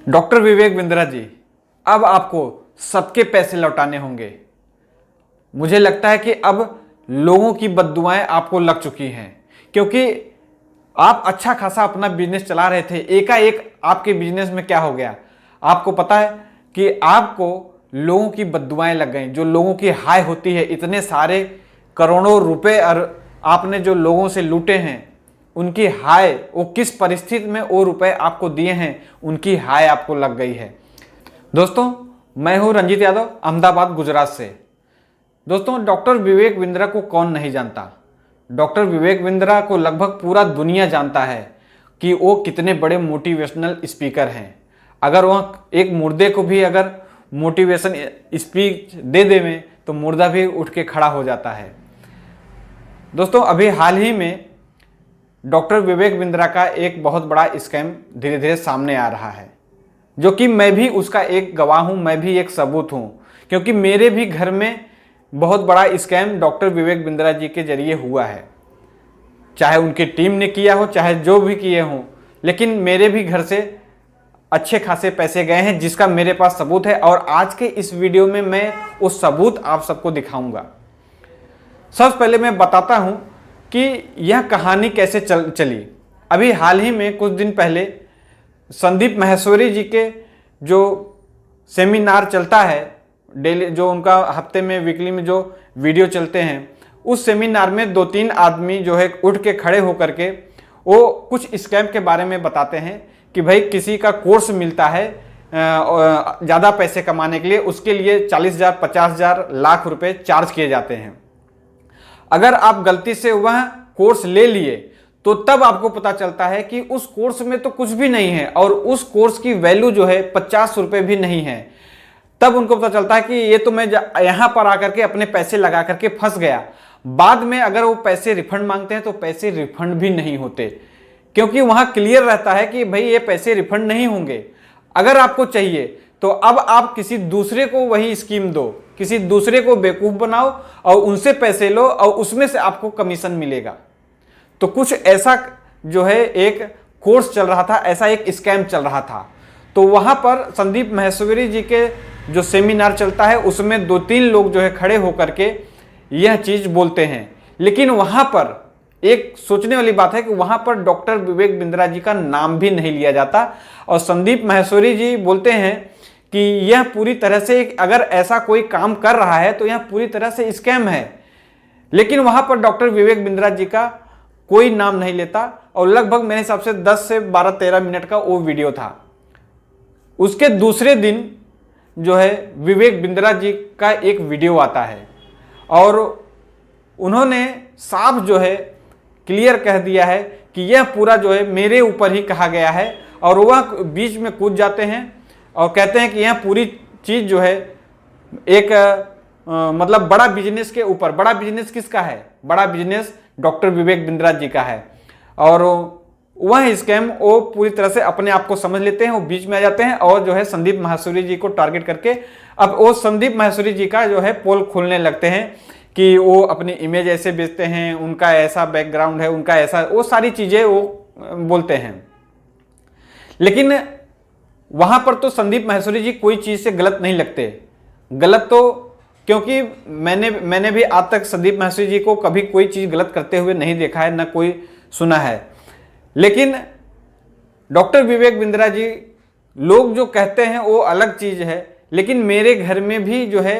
Doctor Vivek Bindra ji, अब आपको सबके पैसे लौटाने होंगे। मुझे लगता है कि अब लोगों की बद्दुआएं आपको लग चुकी हैं, क्योंकि आप अच्छा खासा अपना बिजनेस चला रहे थे। एकाएक आपके बिजनेस में क्या हो गया आपको पता है कि आपको लोगों की बद्दुआएं लग गई। जो लोगों की हाय होती है, इतने सारे करोड़ों रुपए और आपने जो लोगों से लूटे हैं, उनकी हाय, वो किस परिस्थिति में वो रुपए आपको दिए हैं, उनकी हाय आपको लग गई है। दोस्तों, मैं हूं रंजीत यादव, अहमदाबाद गुजरात से। दोस्तों, डॉक्टर विवेक बिंद्रा को कौन नहीं जानता। डॉक्टर विवेक बिंद्रा को लगभग पूरा दुनिया जानता है कि वो कितने बड़े मोटिवेशनल स्पीकर हैं। अगर वह एक मुर्दे को भी अगर मोटिवेशन स्पीच दे देवें तो मुर्दा भी उठ के खड़ा हो जाता है। दोस्तों, अभी हाल ही में डॉक्टर विवेक बिंद्रा का एक बहुत बड़ा स्कैम धीरे धीरे सामने आ रहा है, जो कि मैं भी उसका एक गवाह हूं, मैं भी एक सबूत हूं, क्योंकि मेरे भी घर में बहुत बड़ा स्कैम डॉक्टर विवेक बिंद्रा जी के जरिए हुआ है। चाहे उनकी टीम ने किया हो, चाहे जो भी किए हों, लेकिन मेरे भी घर से अच्छे खासे पैसे गए हैं, जिसका मेरे पास सबूत है। और आज के इस वीडियो में मैं उस सबूत आप सबको दिखाऊंगा। सबसे पहले मैं बताता हूं कि यह कहानी कैसे चली। अभी हाल ही में कुछ दिन पहले संदीप माहेश्वरी जी के जो सेमिनार चलता है डेली, जो उनका हफ्ते में वीकली में जो वीडियो चलते हैं, उस सेमिनार में 2-3 आदमी जो है उठ के खड़े होकर के वो कुछ स्कैम के बारे में बताते हैं कि भाई किसी का कोर्स मिलता है ज़्यादा पैसे कमाने के लिए, उसके लिए 40,000, 50,000, लाख रुपए चार्ज किए जाते हैं। अगर आप गलती से वह कोर्स ले लिए तो तब आपको पता चलता है कि उस कोर्स में तो कुछ भी नहीं है और उस कोर्स की वैल्यू जो है 50 रुपए भी नहीं है। तब उनको पता चलता है कि ये तो मैं यहां पर आकर के अपने पैसे लगा करके फंस गया। बाद में अगर वो पैसे रिफंड मांगते हैं तो पैसे रिफंड भी नहीं होते, क्योंकि वहां क्लियर रहता है कि भाई ये पैसे रिफंड नहीं होंगे। अगर आपको चाहिए तो अब आप किसी दूसरे को वही स्कीम दो, किसी दूसरे को बेवकूफ बनाओ और उनसे पैसे लो और उसमें से आपको कमीशन मिलेगा। तो कुछ ऐसा जो है एक कोर्स चल रहा था, ऐसा एक स्कैम चल रहा था। तो वहां पर संदीप माहेश्वरी जी के जो सेमिनार चलता है उसमें 2-3 लोग जो है खड़े होकर के यह चीज बोलते हैं। लेकिन वहां पर एक सोचने वाली बात है कि वहां पर डॉक्टर विवेक बिंद्रा जी का नाम भी नहीं लिया जाता और संदीप माहेश्वरी जी बोलते हैं कि यह पूरी तरह से, अगर ऐसा कोई काम कर रहा है तो यह पूरी तरह से स्कैम है। लेकिन वहां पर डॉक्टर विवेक बिंद्रा जी का कोई नाम नहीं लेता और लगभग मेरे हिसाब से 10 से 12-13 मिनट का वो वीडियो था। उसके दूसरे दिन जो है विवेक बिंद्रा जी का एक वीडियो आता है और उन्होंने साफ जो है क्लियर कह दिया है कि यह पूरा जो है मेरे ऊपर ही कहा गया है। और वह बीच में कूद जाते हैं और कहते हैं कि यह पूरी चीज जो है एक मतलब बड़ा बिजनेस के ऊपर। बड़ा बिजनेस किसका है? बड़ा बिजनेस डॉक्टर विवेक बिंद्रा जी का है। और वह स्कैम वो पूरी तरह से अपने आप को समझ लेते हैं, वो बीच में आ जाते हैं और जो है संदीप माहेश्वरी जी को टारगेट करके अब वो संदीप माहेश्वरी जी का जो है पोल खोलने लगते हैं कि वो अपनी इमेज ऐसे बेचते हैं, उनका ऐसा बैकग्राउंड है, उनका ऐसा, वो सारी चीजें वो बोलते हैं। लेकिन वहां पर तो संदीप माहेश्वरी जी कोई चीज से गलत नहीं लगते। गलत तो क्योंकि मैंने भी आज तक संदीप माहेश्वरी जी को कभी कोई चीज गलत करते हुए नहीं देखा है, ना कोई सुना है। लेकिन डॉक्टर विवेक बिंद्रा जी, लोग जो कहते हैं वो अलग चीज है, लेकिन मेरे घर में भी जो है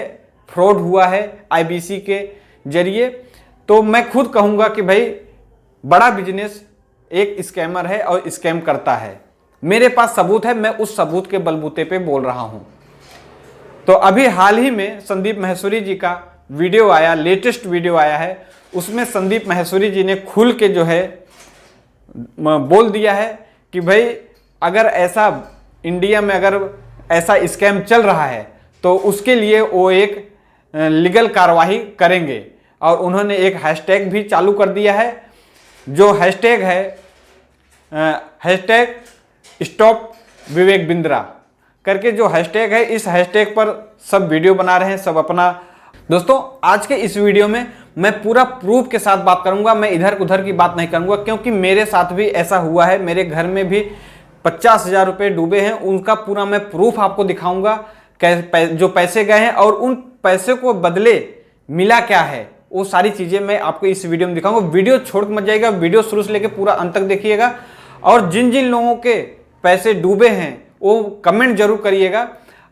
फ्रॉड हुआ है आईबीसी के जरिए। तो मैं खुद कहूंगा कि भाई बड़ा बिजनेस एक स्कैमर है और स्कैम करता है। मेरे पास सबूत है, मैं उस सबूत के बलबूते पे बोल रहा हूं। तो अभी हाल ही में संदीप माहेश्वरी जी का वीडियो आया, लेटेस्ट वीडियो आया है। उसमें संदीप माहेश्वरी जी ने खुल के जो है बोल दिया है कि भाई अगर ऐसा इंडिया में अगर ऐसा स्कैम चल रहा है तो उसके लिए वो एक लीगल कार्रवाई करेंगे। और उन्होंने एक हैशटैग भी चालू कर दिया है, जो हैशटैग है हैशटैग स्टॉप विवेक बिंद्रा करके जो हैशटैग है, इस हैशटैग पर सब वीडियो बना रहे हैं, सब अपना। दोस्तों, आज के इस वीडियो में मैं पूरा प्रूफ के साथ बात करूंगा, मैं इधर उधर की बात नहीं करूंगा, क्योंकि मेरे साथ भी ऐसा हुआ है। मेरे घर में भी 50,000 रुपये डूबे हैं, उनका पूरा मैं प्रूफ आपको दिखाऊंगा, जो पैसे गए हैं और उन पैसे को बदले मिला क्या है, वो सारी चीज़ें मैं आपको इस वीडियो में दिखाऊंगा। वीडियो छोड़ मत जाइएगा, वीडियो शुरू से लेकर पूरा अंत तक देखिएगा। और जिन जिन लोगों के पैसे डूबे हैं वो कमेंट जरूर करिएगा,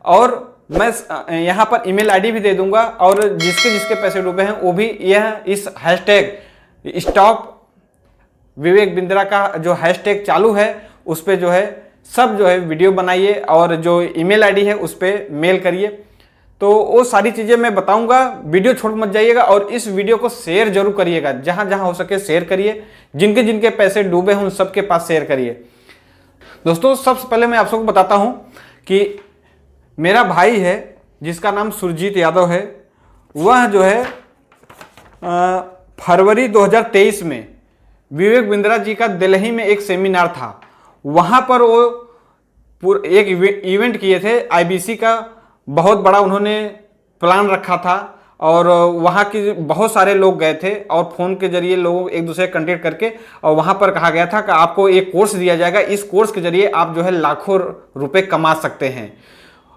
और मैं यहाँ पर ईमेल आईडी भी दे दूंगा, और जिसके जिसके पैसे डूबे हैं वो भी यह इस हैशटैग स्टॉप विवेक बिंद्रा का जो हैशटैग चालू है उस पर जो है सब जो है वीडियो बनाइए, और जो ईमेल आईडी है उस पर मेल करिए। तो वो सारी चीज़ें मैं बताऊंगा, वीडियो छोड़ मत जाइएगा, और इस वीडियो को शेयर जरूर करिएगा, जहाँ जहाँ हो सके शेयर करिए, जिनके जिनके पैसे डूबे हैं उन सबके पास शेयर करिए। दोस्तों सबसे पहले मैं आप सबको बताता हूँ कि मेरा भाई है जिसका नाम सुरजीत यादव है, वह जो है फरवरी 2023 में विवेक बिंद्रा जी का दिल्ली में एक सेमिनार था, वहाँ पर वो एक इवेंट किए थे। आईबीसी का बहुत बड़ा उन्होंने प्लान रखा था, और वहाँ के बहुत सारे लोग गए थे, और फ़ोन के जरिए लोग एक दूसरे कॉन्टेक्ट करके, और वहाँ पर कहा गया था कि आपको एक कोर्स दिया जाएगा, इस कोर्स के जरिए आप जो है लाखों रुपए कमा सकते हैं।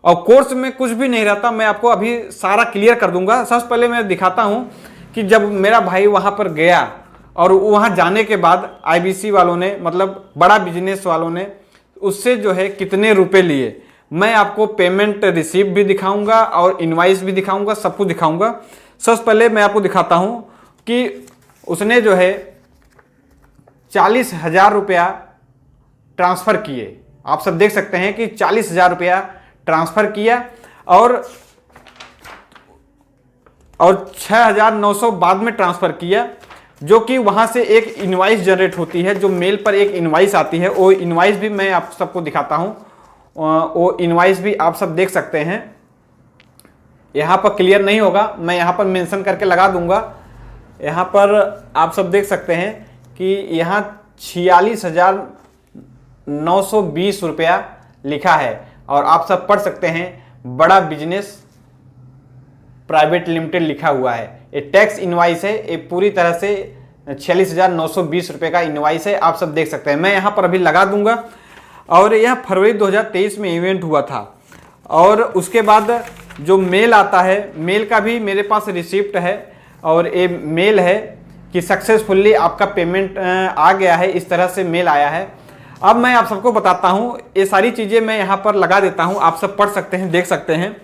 और कोर्स में कुछ भी नहीं रहता, मैं आपको अभी सारा क्लियर कर दूंगा। सबसे पहले मैं दिखाता हूँ कि जब मेरा भाई वहाँ पर गया, और वहाँ जाने के बाद आईबीसी वालों ने, मतलब बड़ा बिजनेस वालों ने उससे जो है कितने रुपए लिए, मैं आपको पेमेंट रिसीप्ट भी दिखाऊंगा और इनवाइस भी दिखाऊंगा, सब कुछ दिखाऊंगा। सबसे पहले मैं आपको दिखाता हूं कि उसने जो है 40,000 रुपया ट्रांसफ़र किए। आप सब देख सकते हैं कि 40,000 रुपया ट्रांसफ़र किया, और 6,900 बाद में ट्रांसफ़र किया, जो कि वहाँ से एक इनवाइस जनरेट होती है, जो मेल पर एक इनवाइस आती है, वो इनवाइस भी मैं आप सबको दिखाता हूँ। वो इनवाइस भी आप सब देख सकते हैं, यहाँ पर क्लियर नहीं होगा, मैं यहाँ पर मेंशन करके लगा दूंगा। यहाँ पर आप सब देख सकते हैं कि यहाँ 46,920 रुपया लिखा है, और आप सब पढ़ सकते हैं बड़ा बिजनेस प्राइवेट लिमिटेड लिखा हुआ है। ये टैक्स इनवाइस है, ये पूरी तरह से 46,920 रुपये का इनवाइस है, आप सब देख सकते हैं। मैं यहाँ पर अभी लगा दूंगा। और यह फरवरी 2023 में इवेंट हुआ था, और उसके बाद जो मेल आता है, मेल का भी मेरे पास रिसिप्ट है, और ये मेल है कि सक्सेसफुली आपका पेमेंट आ गया है, इस तरह से मेल आया है। अब मैं आप सबको बताता हूँ, ये सारी चीज़ें मैं यहाँ पर लगा देता हूँ, आप सब पढ़ सकते हैं, देख सकते हैं।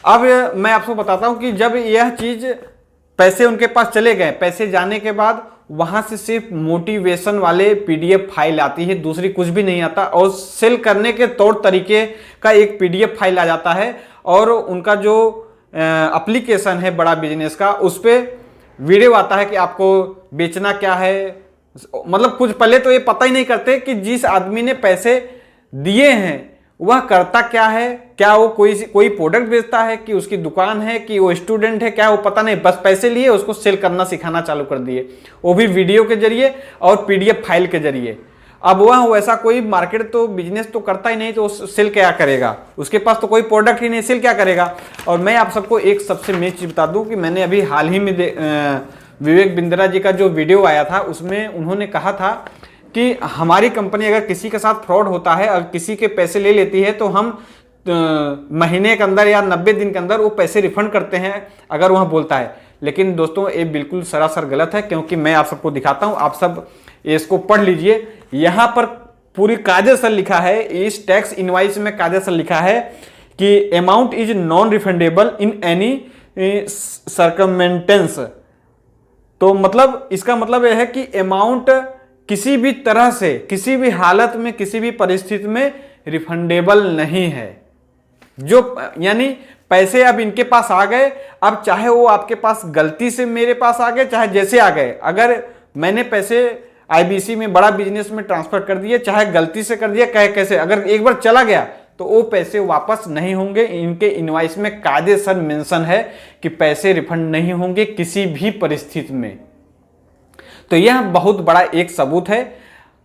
अब मैं आपको बताता हूँ कि जब यह चीज़ पैसे उनके पास चले गए, पैसे जाने के बाद वहाँ से सिर्फ मोटिवेशन वाले पीडीएफ फाइल आती है, दूसरी कुछ भी नहीं आता, और सेल करने के तौर तरीके का एक पीडीएफ फाइल आ जाता है, और उनका जो एप्लीकेशन है बड़ा बिजनेस का, उस पर वीडियो आता है कि आपको बेचना क्या है। मतलब कुछ पहले तो ये पता ही नहीं करते कि जिस आदमी ने पैसे दिए हैं वह करता क्या है, क्या वो कोई प्रोडक्ट बेचता है, कि उसकी दुकान है, कि वो स्टूडेंट है, क्या वो पता नहीं, बस पैसे लिए उसको सेल करना सिखाना चालू कर दिए, वो भी वीडियो के जरिए और पीडीएफ फाइल के जरिए। अब वह वैसा कोई मार्केट तो बिजनेस तो करता ही नहीं, तो सेल क्या करेगा, उसके पास तो कोई प्रोडक्ट ही नहीं, सेल क्या करेगा। और मैं आप सबको एक सबसे मेन चीज़ बता दूँ कि मैंने अभी हाल ही में विवेक बिंद्रा जी का जो वीडियो आया था, उसमें उन्होंने कहा था कि हमारी कंपनी अगर किसी के साथ फ्रॉड होता है और किसी के पैसे ले लेती है, तो हम महीने के अंदर या 90 दिन के अंदर वो पैसे रिफंड करते हैं, अगर वह बोलता है। लेकिन दोस्तों ये बिल्कुल सरासर गलत है, क्योंकि मैं आप सबको दिखाता हूं, आप सब इसको पढ़ लीजिए। यहाँ पर पूरी कायदे से लिखा है, इस टैक्स इनवाइस में कायदे से लिखा है कि amount is non refundable in any circumstance. तो मतलब इसका मतलब यह है कि अमाउंट किसी भी तरह से, किसी भी हालत में, किसी भी परिस्थिति में रिफंडेबल नहीं है। जो यानी पैसे अब इनके पास आ गए, अब चाहे वो आपके पास गलती से मेरे पास आ गए, चाहे जैसे आ गए, अगर मैंने पैसे आईबीसी में बड़ा बिजनेस में ट्रांसफर कर दिए, चाहे गलती से कर दिया, कैसे, अगर एक बार चला गया तो वो पैसे वापस नहीं होंगे। इनके इनवाइस में कायदेसर मेंशन है कि पैसे रिफंड नहीं होंगे किसी भी परिस्थिति में। तो यह बहुत बड़ा एक सबूत है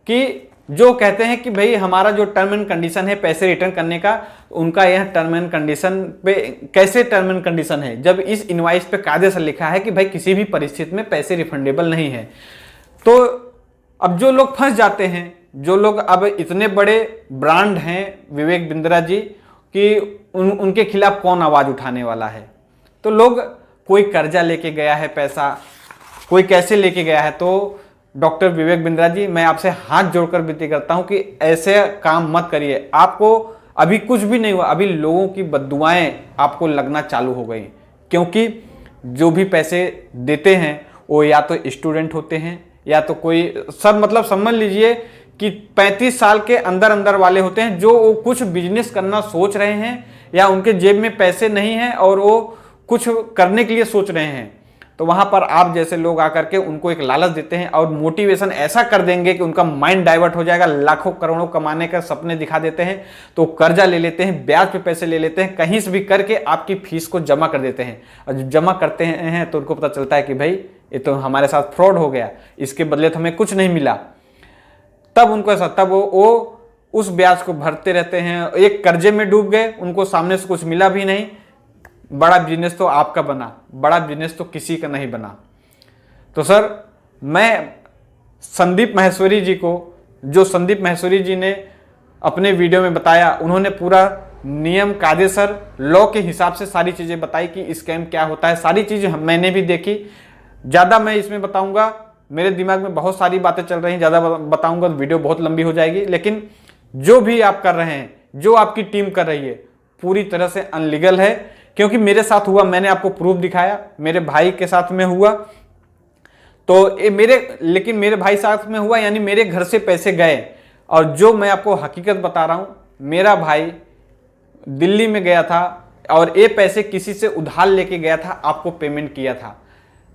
कि जो कहते हैं कि भाई हमारा जो टर्म एंड कंडीशन है पैसे रिटर्न करने का, उनका यह टर्म एंड कंडीशन पे कैसे टर्म एंड कंडीशन है, जब इस इनवाइस पे कायदे से लिखा है कि भाई किसी भी परिस्थिति में पैसे रिफंडेबल नहीं है। तो अब जो लोग फंस जाते हैं जो लोग अब इतने बड़े ब्रांड हैं विवेक बिंद्रा जी कि उनके खिलाफ कौन आवाज़ उठाने वाला है। तो लोग, कोई कर्जा लेके गया है पैसा, कोई कैसे लेके गया है, तो डॉक्टर विवेक बिंद्रा जी मैं आपसे हाथ जोड़कर विनती करता हूं कि ऐसे काम मत करिए। आपको अभी कुछ भी नहीं हुआ, अभी लोगों की बद्दुआएं आपको लगना चालू हो गई, क्योंकि जो भी पैसे देते हैं वो या तो स्टूडेंट होते हैं या तो कोई सब, मतलब समझ लीजिए कि 35 साल के अंदर अंदर वाले होते हैं, जो वो कुछ बिजनेस करना सोच रहे हैं या उनके जेब में पैसे नहीं हैं और वो कुछ करने के लिए सोच रहे हैं। तो वहां पर आप जैसे लोग आकर के उनको एक लालच देते हैं और मोटिवेशन ऐसा कर देंगे कि उनका माइंड डाइवर्ट हो जाएगा, लाखों करोड़ों कमाने का सपने दिखा देते हैं, तो कर्जा ले लेते हैं, ब्याज पे पैसे ले लेते हैं, कहीं से भी करके आपकी फीस को जमा कर देते हैं। और जब जमा करते हैं तो उनको पता चलता है कि भाई ये तो हमारे साथ फ्रॉड हो गया, इसके बदले तो हमें कुछ नहीं मिला। तब उनको ऐसा, तब वो उस ब्याज को भरते रहते हैं, एक कर्जे में डूब गए, उनको सामने से कुछ मिला भी नहीं। बड़ा बिजनेस तो आपका बना, बड़ा बिजनेस तो किसी का नहीं बना। तो सर, मैं संदीप माहेश्वरी जी को, जो संदीप माहेश्वरी जी ने अपने वीडियो में बताया, उन्होंने पूरा नियम कायदेसर लॉ के हिसाब से सारी चीज़ें बताई कि स्कैम क्या होता है, सारी चीज़ें मैंने भी देखी। ज़्यादा मैं इसमें बताऊंगा, मेरे दिमाग में बहुत सारी बातें चल रही हैं, ज़्यादा बताऊंगा तो वीडियो बहुत लंबी हो जाएगी। लेकिन जो भी आप कर रहे हैं, जो आपकी टीम कर रही है, पूरी तरह से अनलीगल है, क्योंकि मेरे साथ हुआ, मैंने आपको प्रूफ दिखाया, मेरे भाई के साथ में हुआ। तो लेकिन मेरे भाई साथ में हुआ यानी मेरे घर से पैसे गए, और जो मैं आपको हकीकत बता रहा हूं, मेरा भाई दिल्ली में गया था और ये पैसे किसी से उधार लेके गया था, आपको पेमेंट किया था,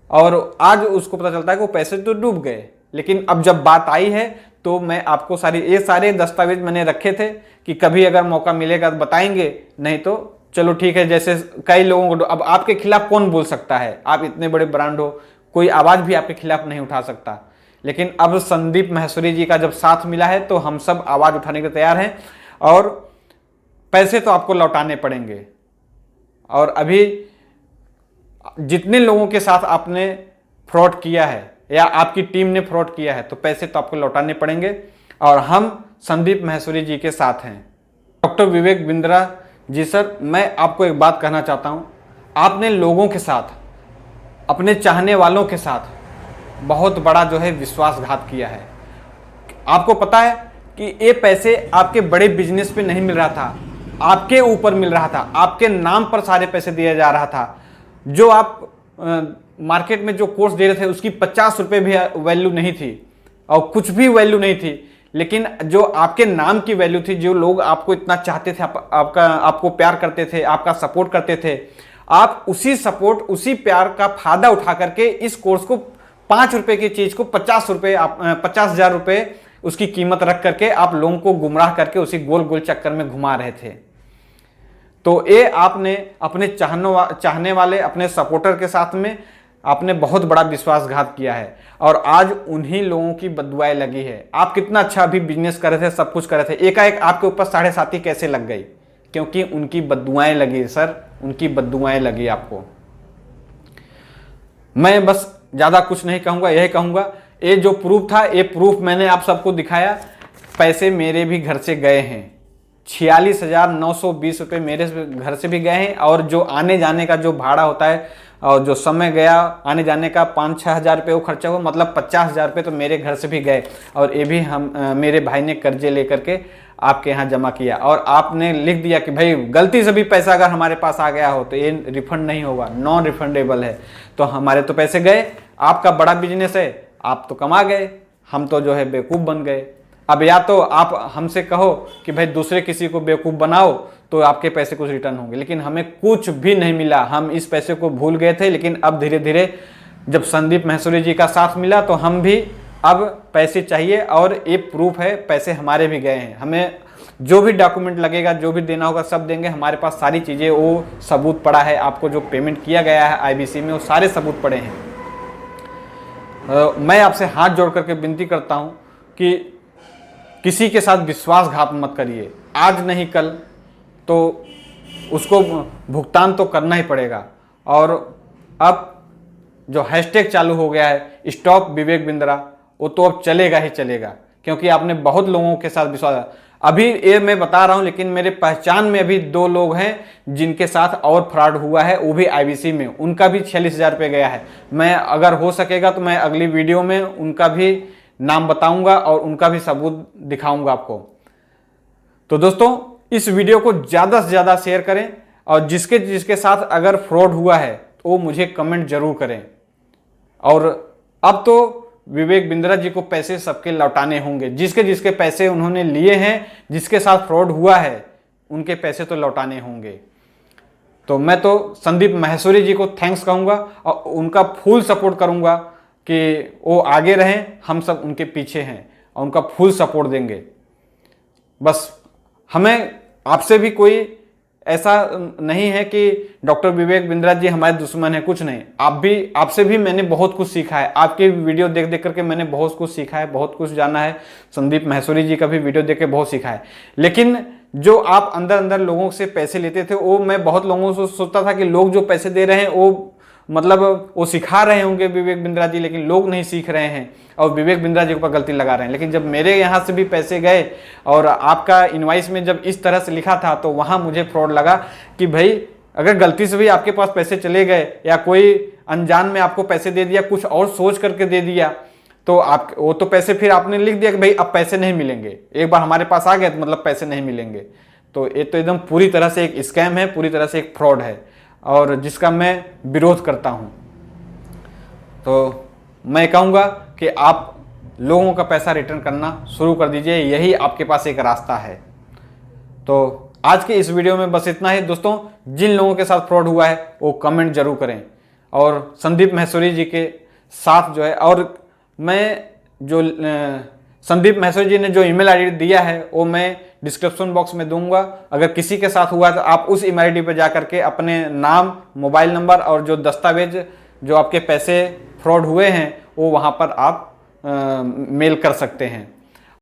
और आज उसको पता चलता है कि वो पैसे तो डूब गए। लेकिन अब जब बात आई है तो मैं आपको ये सारे दस्तावेज मैंने रखे थे कि कभी अगर मौका मिलेगा तो बताएंगे, नहीं तो चलो ठीक है। जैसे कई लोगों को, अब आपके खिलाफ कौन बोल सकता है, आप इतने बड़े ब्रांड हो, कोई आवाज भी आपके खिलाफ नहीं उठा सकता। लेकिन अब संदीप माहेश्वरी जी का जब साथ मिला है तो हम सब आवाज उठाने के तैयार हैं, और पैसे तो आपको लौटाने पड़ेंगे। और अभी जितने लोगों के साथ आपने फ्रॉड किया है या आपकी टीम ने फ्रॉड किया है, तो पैसे तो आपको लौटाने पड़ेंगे, और हम संदीप माहेश्वरी जी के साथ हैं। डॉक्टर विवेक बिंद्रा जी सर, मैं आपको एक बात कहना चाहता हूं, आपने लोगों के साथ, अपने चाहने वालों के साथ बहुत बड़ा जो है विश्वासघात किया है। आपको पता है कि ये पैसे आपके बड़े बिजनेस पे नहीं मिल रहा था, आपके ऊपर मिल रहा था, आपके नाम पर सारे पैसे दिया जा रहा था। जो आप मार्केट में जो कोर्स दे रहे थे उसकी 50 रुपये भी वैल्यू नहीं थी, और कुछ भी वैल्यू नहीं थी, लेकिन जो आपके नाम की वैल्यू थी, जो लोग आपको इतना चाहते थे, आपको प्यार करते थे, आपका सपोर्ट करते थे, आप उसी सपोर्ट, उसी प्यार का फायदा उठा करके इस कोर्स को 5 रुपए की चीज को 50,000 रुपये उसकी कीमत रख करके आप लोगों को गुमराह करके उसी गोल गोल चक्कर में घुमा रहे थे। तो ये आपने अपने चाहने वाले, अपने सपोर्टर के साथ में आपने बहुत बड़ा विश्वासघात किया है, और आज उन्हीं लोगों की बददुआएं लगी है। आप कितना अच्छा अभी बिजनेस कर रहे थे, सब कुछ कर रहे थे, एकाएक आपके ऊपर 7.5 कैसे लग गई? क्योंकि उनकी बददुआएं लगी सर, उनकी बददुआएं लगी आपको। मैं बस ज्यादा कुछ नहीं कहूंगा, यही कहूंगा, ये जो प्रूफ था, ये प्रूफ मैंने आप सबको दिखाया। पैसे मेरे भी घर से गए हैं, 46,920 रुपये मेरे घर से भी गए हैं, और जो आने जाने का जो भाड़ा होता है और जो समय गया आने जाने का 5-6 हज़ार रुपये वो खर्चा हुआ, मतलब 50,000 रुपये तो मेरे घर से भी गए, और ये भी मेरे भाई ने कर्जे लेकर के आपके यहाँ जमा किया। और आपने लिख दिया कि भाई गलती से भी पैसा अगर हमारे पास आ गया हो तो ये रिफंड नहीं होगा, नॉन रिफंडेबल है। तो हमारे तो पैसे गए, आपका बड़ा बिजनेस है, आप तो कमा गए, हम तो जो है बेवकूफ़ बन गए। अब या तो आप हमसे कहो कि भाई दूसरे किसी को बेवकूफ़ बनाओ तो आपके पैसे कुछ रिटर्न होंगे, लेकिन हमें कुछ भी नहीं मिला। हम इस पैसे को भूल गए थे, लेकिन अब धीरे धीरे जब संदीप माहेश्वरी जी का साथ मिला तो हम भी अब पैसे चाहिए, और ये प्रूफ है, पैसे हमारे भी गए हैं। हमें जो भी डॉक्यूमेंट लगेगा, जो भी देना होगा सब देंगे, हमारे पास सारी चीज़ें, वो सबूत पड़ा है। आपको जो पेमेंट किया गया है IBC में, वो सारे सबूत पड़े हैं। मैं आपसे हाथ जोड़ करके विनती करता हूँ कि किसी के साथ विश्वासघात मत करिए, आज नहीं कल तो उसको भुगतान तो करना ही पड़ेगा। और अब जो हैशटैग चालू हो गया है स्टॉप विवेक बिंद्रा, वो तो अब चलेगा ही चलेगा, क्योंकि आपने बहुत लोगों के साथ विश्वास, अभी ये मैं बता रहा हूं, लेकिन मेरे पहचान में अभी 2 लोग हैं जिनके साथ और फ्रॉड हुआ है, वो भी आईबीसी में, उनका भी 46,000 रुपये गया है। मैं अगर हो सकेगा तो मैं अगली वीडियो में उनका भी नाम बताऊंगा और उनका भी सबूत दिखाऊंगा आपको। तो दोस्तों इस वीडियो को ज़्यादा से ज़्यादा शेयर करें, और जिसके जिसके साथ अगर फ्रॉड हुआ है तो वो मुझे कमेंट जरूर करें। और अब तो विवेक बिंद्रा जी को पैसे सबके लौटाने होंगे, जिसके जिसके पैसे उन्होंने लिए हैं, जिसके साथ फ्रॉड हुआ है उनके पैसे तो लौटाने होंगे। तो मैं तो संदीप माहेश्वरी जी को थैंक्स कहूँगा और उनका फुल सपोर्ट करूँगा कि वो आगे रहें, हम सब उनके पीछे हैं और उनका फुल सपोर्ट देंगे। बस हमें आपसे भी कोई ऐसा नहीं है कि डॉक्टर विवेक बिंद्रा जी हमारे दुश्मन है, कुछ नहीं। आपसे भी मैंने बहुत कुछ सीखा है, आपके वीडियो देख देख करके मैंने बहुत कुछ सीखा है, बहुत कुछ जाना है। संदीप माहेश्वरी जी का भी वीडियो देख के बहुत सीखा है। लेकिन जो आप अंदर अंदर लोगों से पैसे लेते थे, वो मैं बहुत लोगों से सोचता था कि लोग जो पैसे दे रहे हैं वो मतलब वो सिखा रहे होंगे विवेक बिंद्रा जी, लेकिन लोग नहीं सीख रहे हैं और विवेक बिंद्रा जी के ऊपर गलती लगा रहे हैं। लेकिन जब मेरे यहाँ से भी पैसे गए और आपका इनवाइस में जब इस तरह से लिखा था, तो वहाँ मुझे फ्रॉड लगा कि भाई अगर गलती से भी आपके पास पैसे चले गए या कोई अनजान में आपको पैसे दे दिया, कुछ और सोच करके दे दिया, तो आप वो तो पैसे फिर आपने लिख दिया कि भाई अब पैसे नहीं मिलेंगे, एक बार हमारे पास आ गए तो मतलब पैसे नहीं मिलेंगे। तो ये तो एकदम पूरी तरह से एक स्कैम है, पूरी तरह से एक फ्रॉड है और जिसका मैं विरोध करता हूं। तो मैं कहूँगा कि आप लोगों का पैसा रिटर्न करना शुरू कर दीजिए, यही आपके पास एक रास्ता है। तो आज के इस वीडियो में बस इतना ही दोस्तों। जिन लोगों के साथ फ्रॉड हुआ है वो कमेंट जरूर करें और संदीप माहेश्वरी जी के साथ जो है, और मैं जो संदीप माहेश्वरी जी ने जो ईमेल आईडी दिया है वो मैं डिस्क्रिप्शन बॉक्स में दूंगा। अगर किसी के साथ हुआ तो आप उस ईमेल आईडी पर जा करके अपने नाम, मोबाइल नंबर और जो दस्तावेज जो आपके पैसे फ्रॉड हुए हैं वो वहाँ पर आप मेल कर सकते हैं।